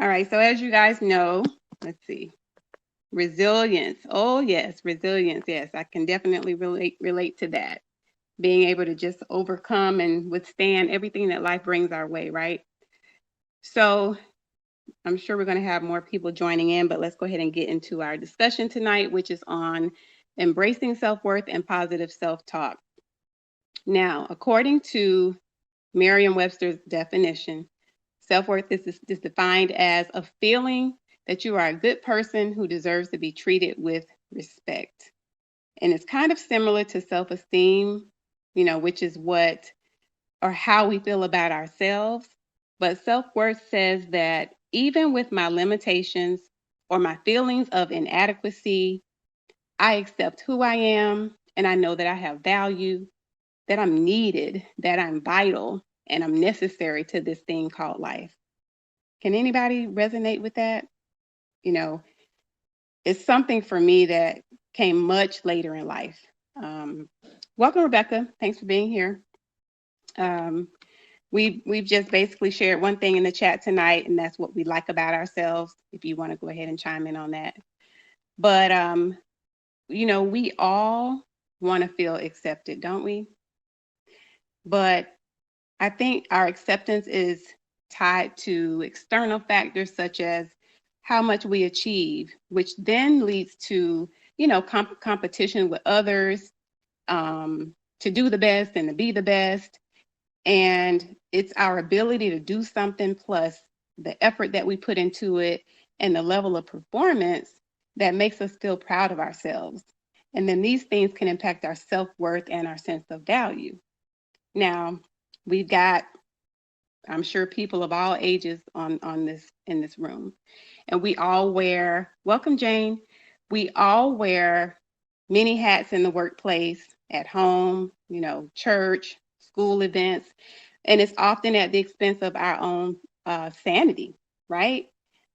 All right. So as you guys know, let's see, resilience. Oh yes, resilience. Yes, I can definitely relate to that. Being able to just overcome and withstand everything that life brings our way, right? So I'm sure we're going to have more people joining in, but let's go ahead and get into our discussion tonight, which is on embracing self-worth and positive self-talk. Now, according to Merriam-Webster's definition, self-worth is defined as a feeling that you are a good person who deserves to be treated with respect. And it's kind of similar to self-esteem, which is what or how we feel about ourselves. But self-worth says that even with my limitations or my feelings of inadequacy, I accept who I am and I know that I have value, that I'm needed, that I'm vital, and I'm necessary to this thing called life. Can anybody resonate with that? You know, it's something for me that came much later in life. Um, Welcome, Rebecca. Thanks for being here. Um, we've just basically shared one thing in the chat tonight, and that's what we like about ourselves. If you want to go ahead and chime in on that, but we all want to feel accepted, don't we? But I think our acceptance is tied to external factors such as how much we achieve, which then leads to, competition with others, to do the best and to be the best. And it's our ability to do something plus the effort that we put into it and the level of performance that makes us feel proud of ourselves. And then these things can impact our self-worth and our sense of value. Now, we've got, I'm sure, people of all ages on this in this room. And we all wear, welcome Jane, we all wear many hats in the workplace, at home, church, school events, and it's often at the expense of our own sanity, right?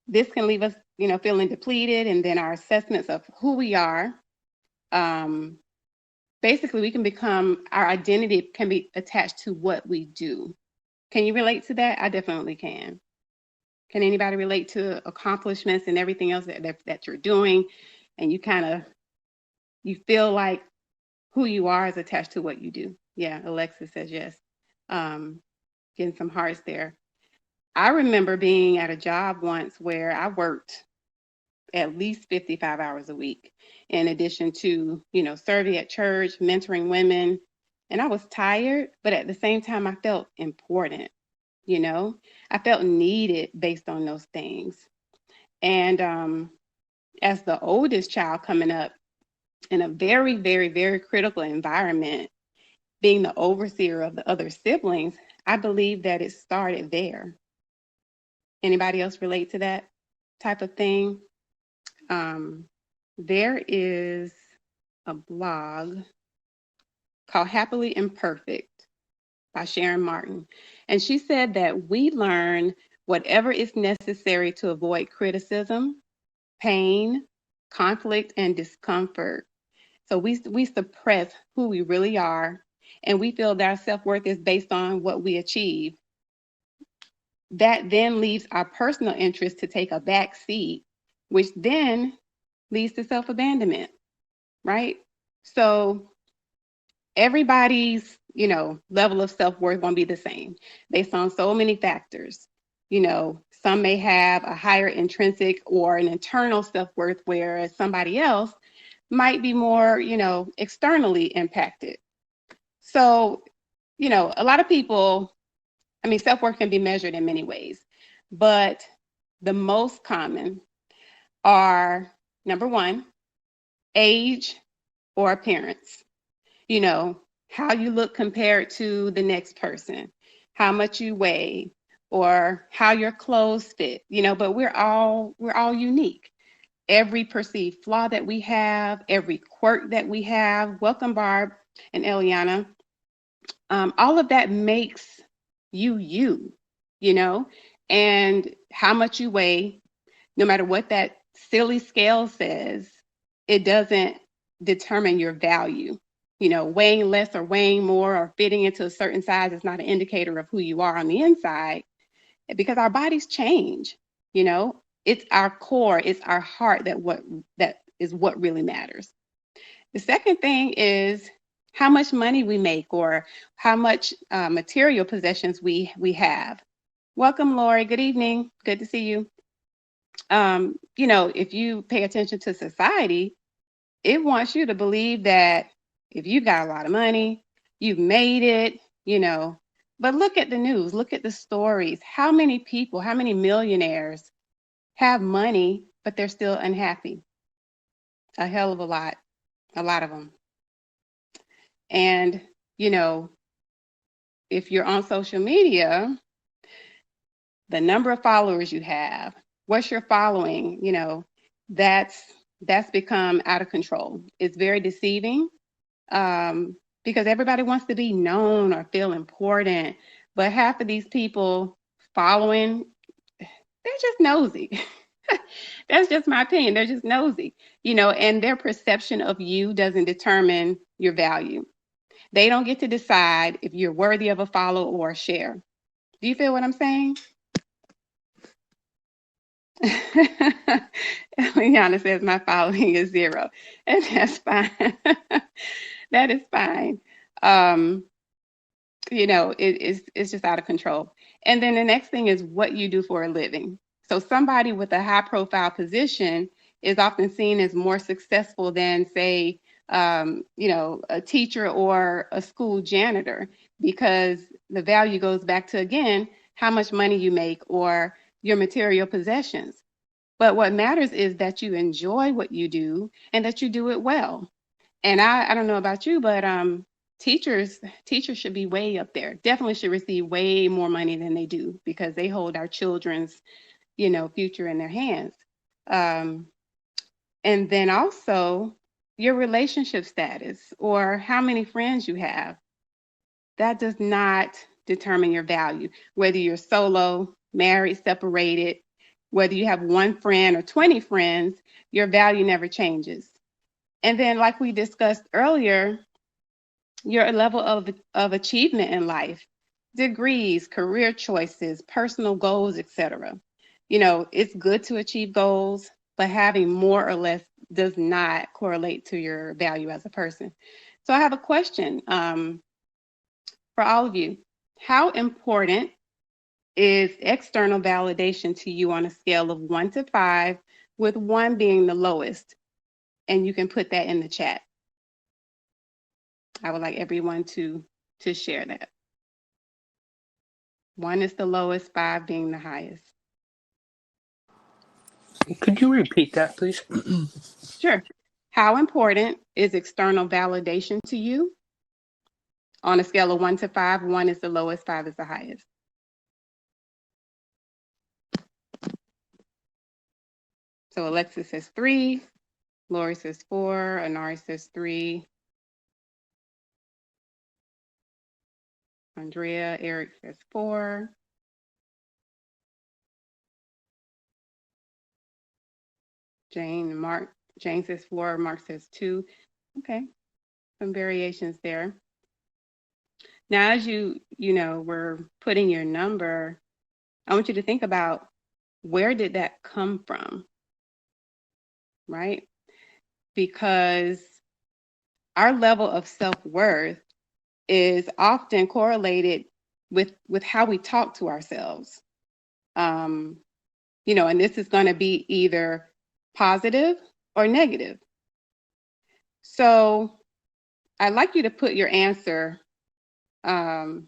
This can leave us, feeling depleted, and then our assessments of who we are. Um, Basically, our identity can be attached to what we do. Can you relate to that? I definitely can. Can anybody relate to accomplishments and everything else that you're doing, and you feel like who you are is attached to what you do? Yeah, Alexis says yes. Getting some hearts there. I remember being at a job once where I worked at least 55 hours a week, in addition to, serving at church, mentoring women. And I was tired, but at the same time, I felt important, I felt needed based on those things. And as the oldest child coming up in a very, very, very critical environment, being the overseer of the other siblings, I believe that it started there. Anybody else relate to that type of thing? There is a blog called Happily Imperfect by Sharon Martin. And she said that we learn whatever is necessary to avoid criticism, pain, conflict, and discomfort. So we suppress who we really are, and we feel that our self-worth is based on what we achieve. That then leaves our personal interest to take a back seat, which then leads to self-abandonment, right? So everybody's, level of self-worth won't be the same based on so many factors. Some may have a higher intrinsic or an internal self-worth, whereas somebody else might be more, externally impacted. So, a lot of people, self-worth can be measured in many ways, but the most common are, number one, age or appearance. How you look compared to the next person, how much you weigh, or how your clothes fit, but we're all unique. Every perceived flaw that we have, every quirk that we have, welcome Barb and Eliana, all of that makes you, and how much you weigh, no matter what that silly scale says, it doesn't determine your value. Weighing less or weighing more or fitting into a certain size is not an indicator of who you are on the inside, because our bodies change. You know, it's our core, it's our heart that is what really matters. The second thing is how much money we make or how much material possessions we have. Welcome, Lori. Good evening. Good to see you. You know, if you pay attention to society, it wants you to believe that if you got a lot of money, you've made it, you know. But look at the news, look at the stories. How many people, how many millionaires have money, but they're still unhappy? A hell of a lot of them. And, you know, if you're on social media, the number of followers you have, what's your following, you know, that's become out of control. It's very deceiving because everybody wants to be known or feel important, but half of these people following, they're just nosy. That's just my opinion. They're just nosy, you know, and their perception of you doesn't determine your value. They don't get to decide if you're worthy of a follow or a share. Do you feel what I'm saying? Eliana says my following is 0, and that's fine. That is fine. Um, you know, it's just out of control. And then the next thing is what you do for a living. So somebody with a high profile position is often seen as more successful than, say, you know, a teacher or a school janitor, because the value goes back to, again, how much money you make or your material possessions. But what matters is that you enjoy what you do and that you do it well. And I don't know about you, but teachers should be way up there. Definitely should receive way more money than they do because they hold our children's, you know, future in their hands. Um, and then also your relationship status or how many friends you have. That does not determine your value. Whether you're solo, married, separated, whether you have one friend or 20 friends, your value never changes. And then, like we discussed earlier, your level of achievement in life, degrees, career choices, personal goals, etc. You know, it's good to achieve goals, but having more or less does not correlate to your value as a person. So I have a question for all of you. How important is external validation to you on a scale of 1 to 5, with 1 being the lowest? And you can put that in the chat. I would like everyone to share that. 1 is the lowest, 5 being the highest. Could you repeat that, please? Sure. How important is external validation to you? On a scale of 1 to 5, 1 is the lowest, 5 is the highest. So Alexis says 3, Lori says 4, Anari says 3, Andrea, Eric says 4. Jane, Mark, Jane says 4, Mark says 2. Okay, some variations there. Now, as you know, we're putting your number, I want you to think about, where did that come from, right? Because our level of self-worth is often correlated with how we talk to ourselves. You know, and this is going to be either positive or negative. So I'd like you to put your answer to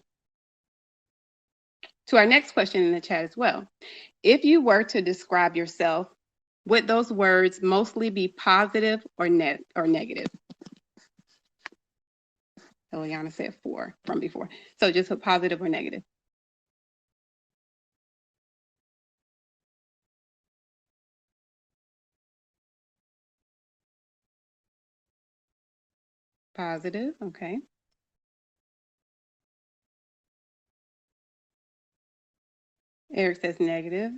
our next question in the chat as well. If you were to describe yourself, would those words mostly be positive or negative? Eliana said 4 from before. So just put positive or negative. Positive, okay. Eric says negative.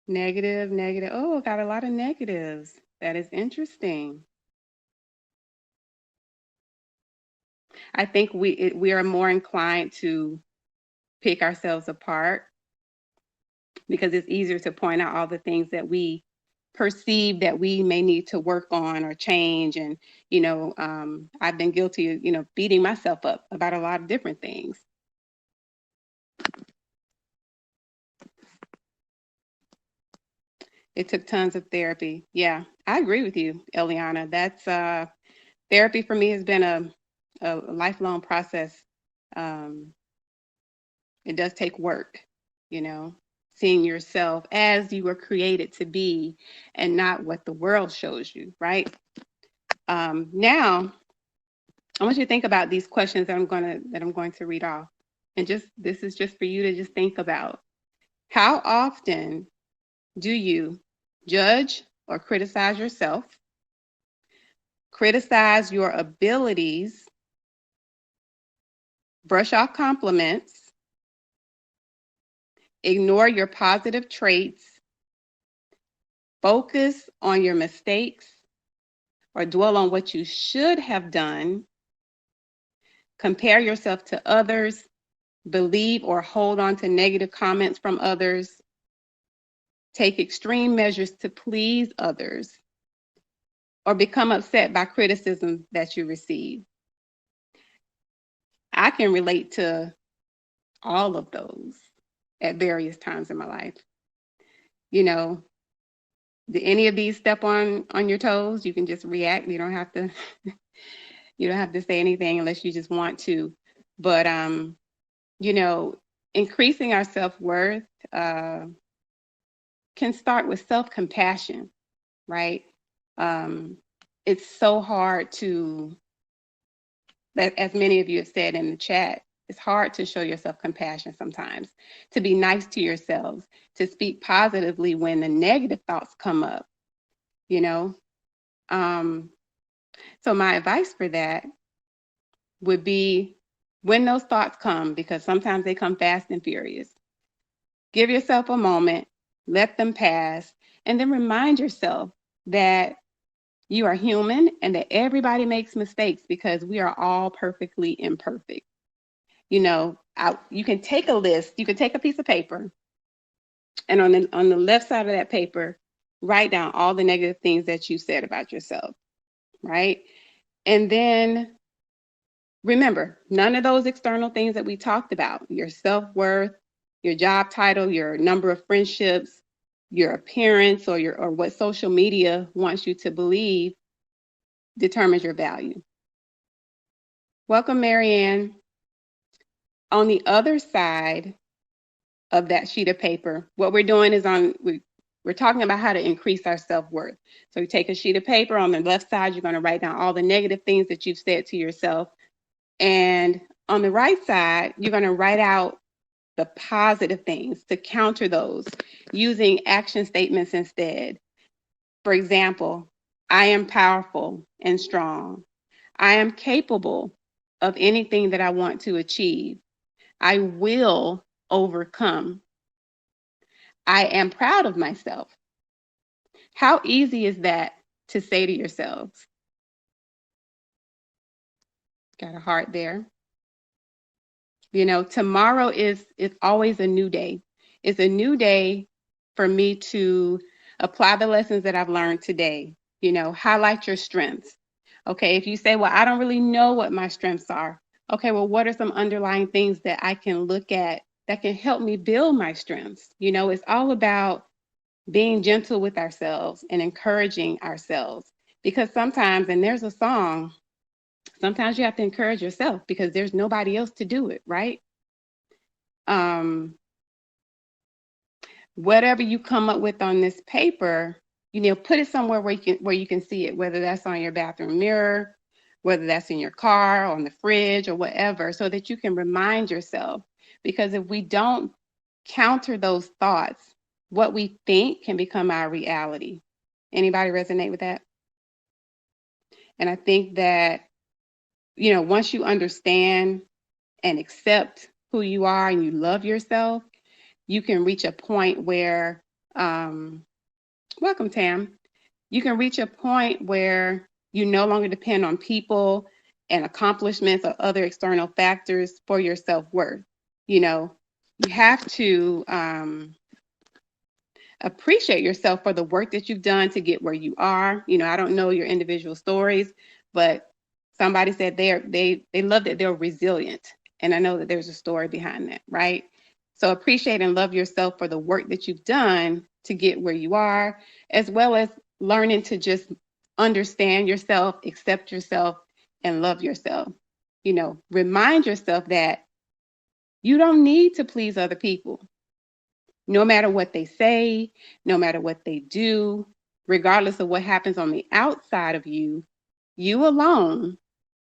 Negative, negative. Oh, got a lot of negatives. That is interesting. I think we are more inclined to pick ourselves apart because it's easier to point out all the things that we perceive that we may need to work on or change. And, I've been guilty of, beating myself up about a lot of different things. It took tons of therapy. Yeah, I agree with you, Eliana. That's therapy for me has been a lifelong process. It does take work, seeing yourself as you were created to be and not what the world shows you, right? Now, I want you to think about these questions that I'm going to read off. And this is just for you to just think about. How often do you judge or criticize yourself? Criticize your abilities, brush off compliments, ignore your positive traits, focus on your mistakes, or dwell on what you should have done, compare yourself to others, believe or hold on to negative comments from others, take extreme measures to please others, or become upset by criticism that you receive. I can relate to all of those at various times in my life. Did any of these step on your toes? You can just react. You don't have to say anything unless you just want to. But increasing our self-worth can start with self-compassion, right? It's so hard to, as many of you have said in the chat, it's hard to show yourself compassion sometimes, to be nice to yourselves, to speak positively when the negative thoughts come up, So my advice for that would be when those thoughts come, because sometimes they come fast and furious, give yourself a moment, let them pass, and then remind yourself that you are human and that everybody makes mistakes because we are all perfectly imperfect. You can take a list, you can take a piece of paper, and on the left side of that paper, write down all the negative things that you said about yourself, right? And then remember, none of those external things that we talked about, your self-worth, your job title, your number of friendships, your appearance, or what social media wants you to believe, determines your value. Welcome, Marianne. On the other side of that sheet of paper, what we're doing is we're talking about how to increase our self-worth. So you take a sheet of paper, on the left side, you're going to write down all the negative things that you've said to yourself. And on the right side, you're going to write out the positive things to counter those using action statements instead. For example, I am powerful and strong. I am capable of anything that I want to achieve. I will overcome. I am proud of myself. How easy is that to say to yourselves? Got a heart there. Tomorrow is always a new day. It's a new day for me to apply the lessons that I've learned today. Highlight your strengths. Okay, if you say, well, I don't really know what my strengths are. Okay, well, what are some underlying things that I can look at that can help me build my strengths? It's all about being gentle with ourselves and encouraging ourselves. Because sometimes, and there's a song, sometimes you have to encourage yourself because there's nobody else to do it, right? Whatever you come up with on this paper, put it somewhere where you can see it, whether that's on your bathroom mirror, whether that's in your car, on the fridge, or whatever, so that you can remind yourself. Because if we don't counter those thoughts, what we think can become our reality. Anybody resonate with that? And I think that, once you understand and accept who you are and you love yourself, you can reach a point where, welcome, Tam. You can reach a point where you no longer depend on people and accomplishments or other external factors for your self-worth. You know, you have to appreciate yourself for the work that you've done to get where you are. You know, I don't know your individual stories, but somebody said they love that they're resilient. And I know that there's a story behind that, right? So appreciate and love yourself for the work that you've done to get where you are, as well as learning to just understand yourself, accept yourself, and love yourself. You know, remind yourself that you don't need to please other people. No matter what they say, no matter what they do, regardless of what happens on the outside of you, you alone,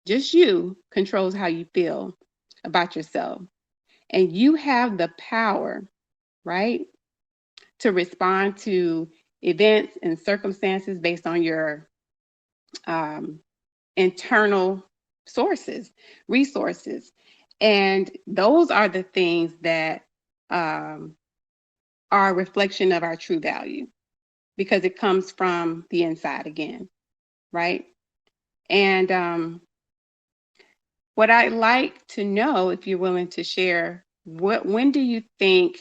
just you, controls how you feel about yourself. And you have the power, right, to respond to events and circumstances based on your internal sources, resources. And those are the things that are a reflection of our true value, because it comes from the inside again, right? And what I'd like to know, if you're willing to share, when do you think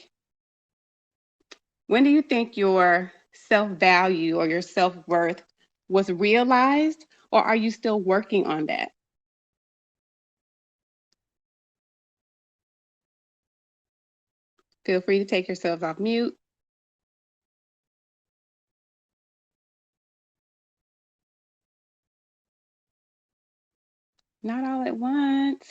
your self-value or your self-worth was realized, or are you still working on that? Feel free to take yourselves off mute. Not all at once.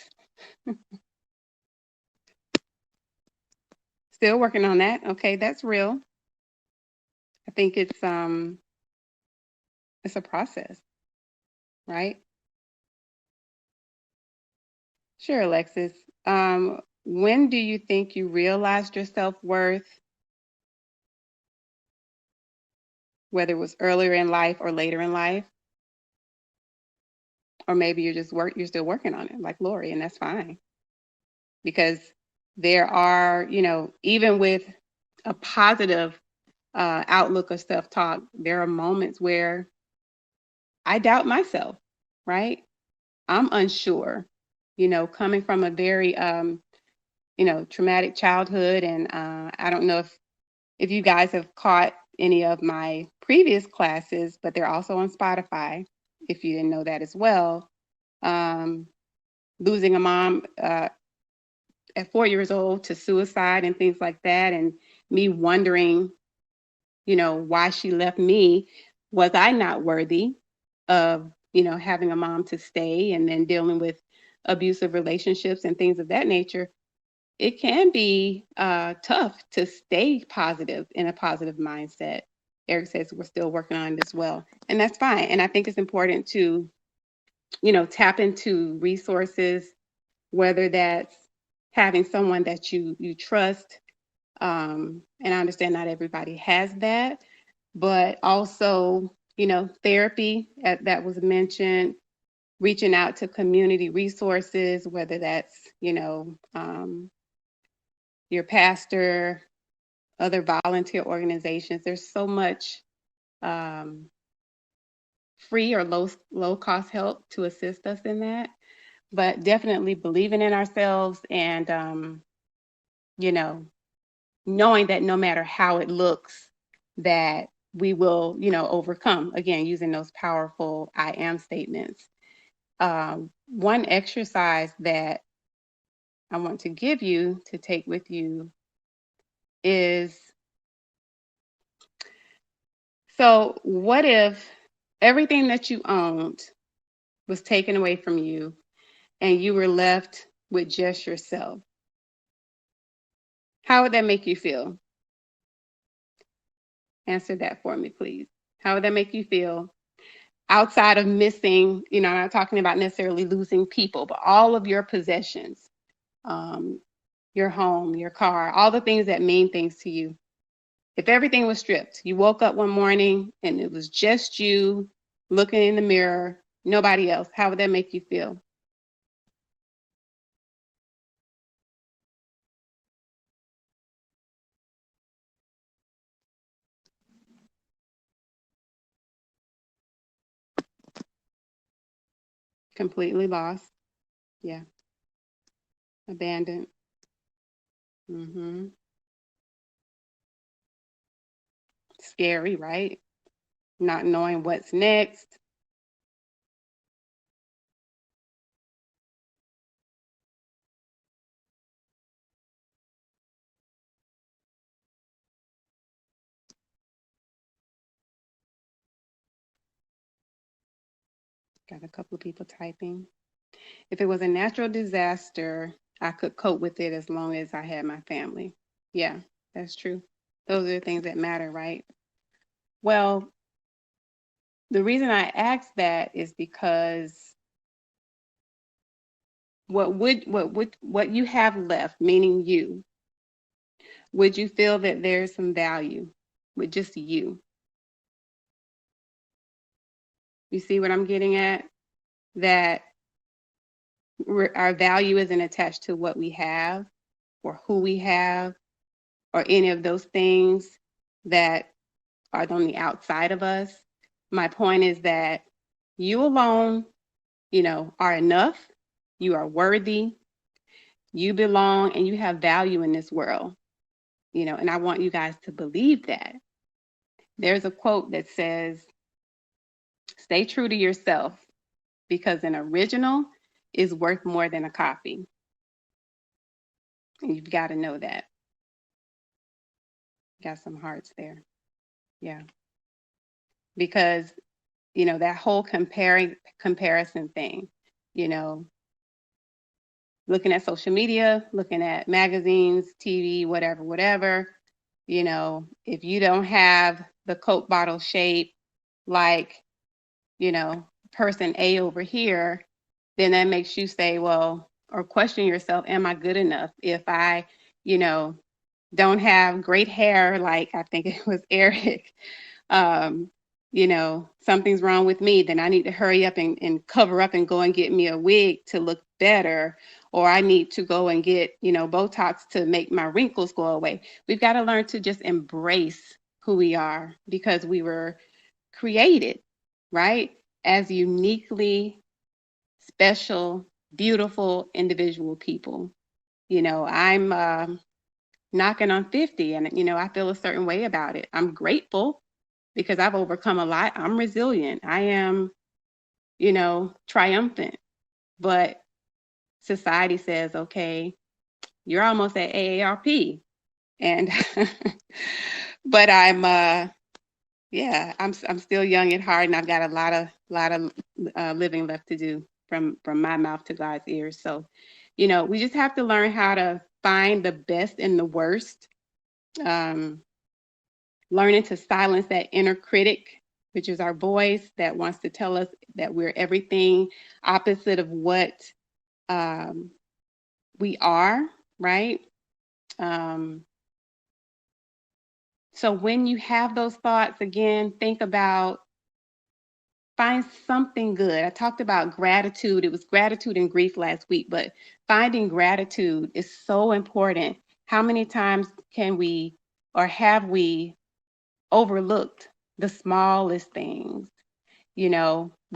Still working on that. Okay, that's real. I think it's a process, right? Sure, Alexis. When do you think you realized your self-worth, whether it was earlier in life or later in life? Or maybe you're still working on it, like Lori, and that's fine. Because there are, you know, even with a positive outlook of self-talk, there are moments where I doubt myself, right? I'm unsure, you know, coming from a very, traumatic childhood. And I don't know if you guys have caught any of my previous classes, but they're also on Spotify, if you didn't know that as well. Losing a mom at 4 years old to suicide and things like that, and me wondering, you know, why she left me. Was I not worthy of, you know, having a mom to stay, and then dealing with abusive relationships and things of that nature? It can be tough to stay positive, in a positive mindset. Eric says we're still working on it as well, and that's fine. And I think it's important to, you know, tap into resources, whether that's having someone that you trust. And I understand not everybody has that, but also, you know, therapy that was mentioned, reaching out to community resources, whether that's, you know, your pastor, other volunteer organizations. There's so much free or low cost help to assist us in that. But definitely believing in ourselves, and you know, knowing that no matter how it looks, that we will, you know, overcome. Again, using those powerful I am statements. One exercise that I want to give you to take with you is, so what if everything that you owned was taken away from you and you were left with just yourself? How would that make you feel? Answer that for me, please. How would that make you feel? Outside of missing, you know, I'm not talking about necessarily losing people, but all of your possessions, um, your home, your car, all the things that mean things to you. If everything was stripped, you woke up one morning and it was just you looking in the mirror, nobody else, how would that make you feel? Completely lost. Yeah. Abandoned. Mm-hmm. Scary, right? Not knowing what's next. Got a couple of people typing. If it was a natural disaster, I could cope with it as long as I had my family. Yeah, that's true. Those are the things that matter, right? Well, the reason I asked that is because what you have left, meaning you, would you feel that there's some value with just you? You see what I'm getting at? That our value isn't attached to what we have or who we have or any of those things that are on the outside of us. My point is that you alone, are enough. You are worthy. You belong and you have value in this world, and I want you guys to believe that. There's a quote that says, stay true to yourself because an original is worth more than a copy. And you've got to know that. Got some hearts there. Yeah. Because, that whole comparison thing, you know, looking at social media, looking at magazines, TV, whatever, if you don't have the Coke bottle shape like, person A over here, then that makes you say, well, or question yourself, am I good enough? If I, you know, don't have great hair, like I think it was Eric, um, something's wrong with me, then I need to hurry up and cover up and go and get me a wig to look better, or I need to go and get, Botox to make my wrinkles go away. We've got to learn to just embrace who we are because we were created, right, as uniquely special, beautiful, individual people. I'm knocking on 50 and, I feel a certain way about it. I'm grateful because I've overcome a lot. I'm resilient. I am, triumphant. But society says, okay, you're almost at AARP. And, but I'm still young at heart and I've got a lot of living left to do from my mouth to God's ears. So, we just have to learn how to find the best in the worst. Learning to silence that inner critic, which is our voice that wants to tell us that we're everything opposite of what we are, right? Um, so when you have those thoughts, again, think about, find something good. I talked about gratitude. It was gratitude and grief last week, but finding gratitude is so important. How many times can we or have we overlooked the smallest things? We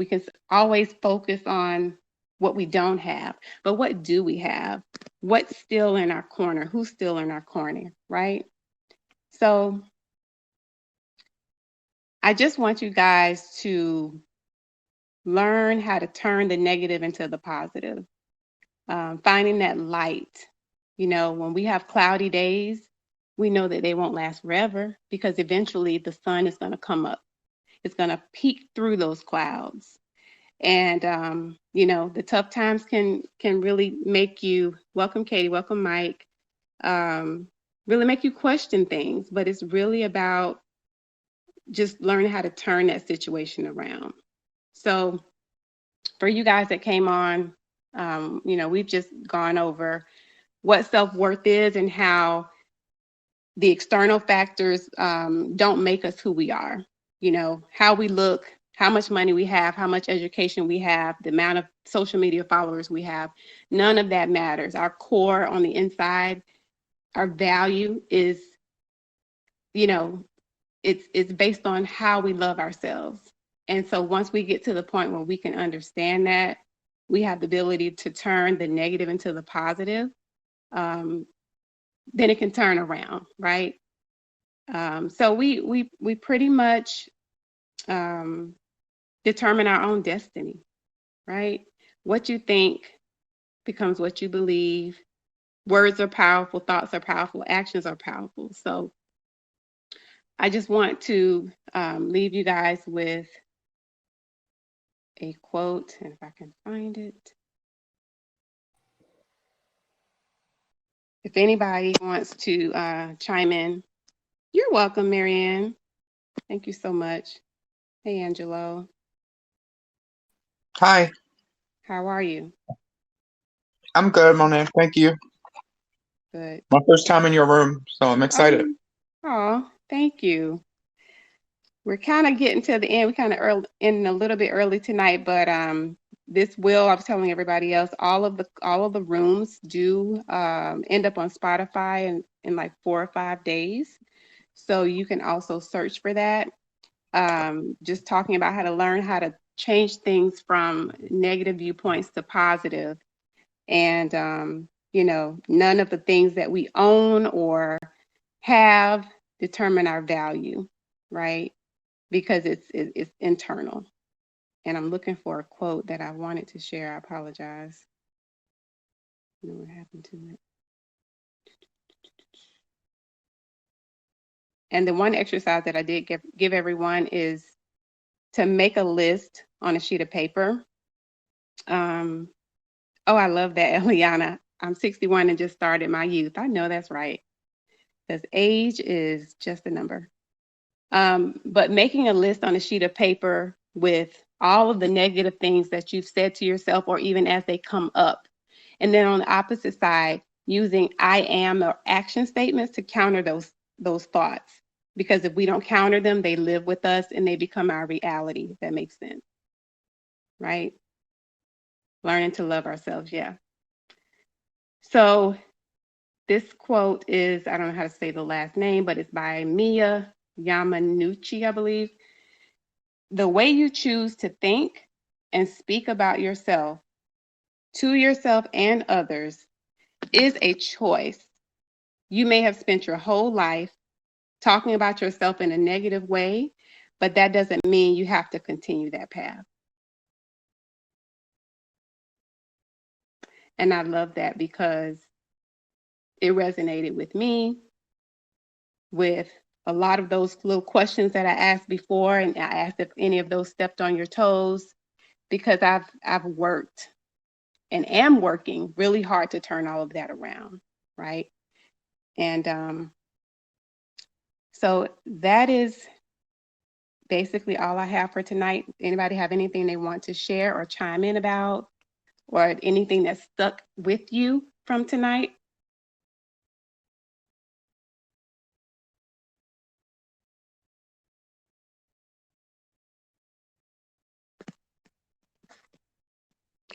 can always focus on what we don't have, but what do we have? What's still in our corner? Who's still in our corner, right? So I just want you guys to learn how to turn the negative into the positive, finding that light. When we have cloudy days, we know that they won't last forever because eventually the sun is going to come up. It's going to peek through those clouds. And the tough times can really make you, welcome Katie, welcome Mike, really make you question things, but it's really about just learning how to turn that situation around. So for you guys that came on, we've just gone over what self-worth is and how the external factors don't make us who we are. How we look, how much money we have, how much education we have, the amount of social media followers we have, none of that matters. Our core on the inside, our value is, it's based on how we love ourselves. And so once we get to the point where we can understand that, we have the ability to turn the negative into the positive, then it can turn around, right? So we pretty much determine our own destiny, right? What you think becomes what you believe. Words are powerful, thoughts are powerful, actions are powerful. So I just want to leave you guys with a quote, and if I can find it. If anybody wants to chime in, you're welcome, Marianne. Thank you so much. Hey, Angelo. Hi, How are you? I'm good, Monaye. Thank you. Good. My first time in your room, so I'm excited. Oh, thank you. We're kind of getting to the end. We kind of ending a little bit early tonight, but this will, I was telling everybody else, all of the rooms do end up on Spotify in like 4 or 5 days. So you can also search for that. Just talking about how to learn how to change things from negative viewpoints to positive. And none of the things that we own or have determine our value, right? Because it's internal. And I'm looking for a quote that I wanted to share. I apologize. I don't know what happened to it. And the one exercise that I did give everyone is to make a list on a sheet of paper. Oh, I love that, Eliana. I'm 61 and just started my youth. I know that's right. Because age is just a number. But making a list on a sheet of paper with all of the negative things that you've said to yourself, or even as they come up. And then on the opposite side, using I am or action statements to counter those thoughts. Because if we don't counter them, they live with us and they become our reality, if that makes sense. Right? Learning to love ourselves, yeah. So this quote is, I don't know how to say the last name, but it's by Mia Yamanuchi, I believe. The way you choose to think and speak about yourself, to yourself and others, is a choice. You may have spent your whole life talking about yourself in a negative way, but that doesn't mean you have to continue that path. And I love that because it resonated with me, with a lot of those little questions that I asked before, and I asked if any of those stepped on your toes, because I've worked and am working really hard to turn all of that around, right? And so that is basically all I have for tonight. Anybody have anything they want to share or chime in about, or anything that stuck with you from tonight?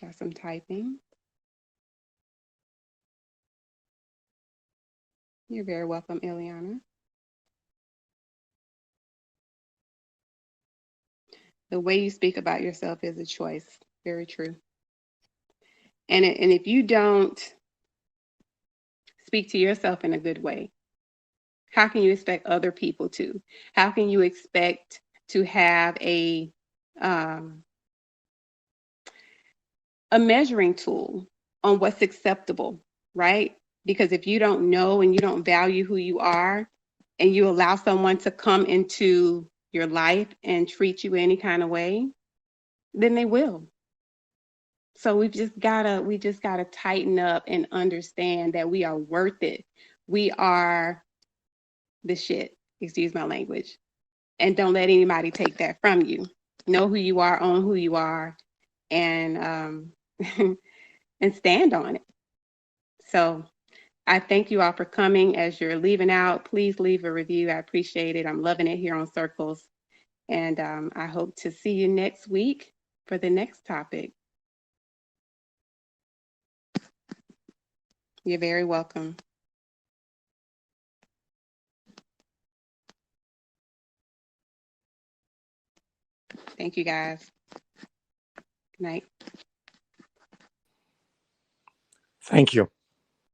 Got some typing. You're very welcome, Ileana. The way you speak about yourself is a choice. Very true. And if you don't speak to yourself in a good way, how can you expect other people to? How can you expect to have a measuring tool on what's acceptable, right? Because if you don't know and you don't value who you are, and you allow someone to come into your life and treat you any kind of way, then they will. So we just gotta tighten up and understand that we are worth it. We are the shit, excuse my language. And don't let anybody take that from you. Know who you are, own who you are, and and stand on it. So I thank you all for coming. As you're leaving out, please leave a review. I appreciate it. I'm loving it here on Circles. And I hope to see you next week for the next topic. You're very welcome. Thank you, guys. Good night. Thank you.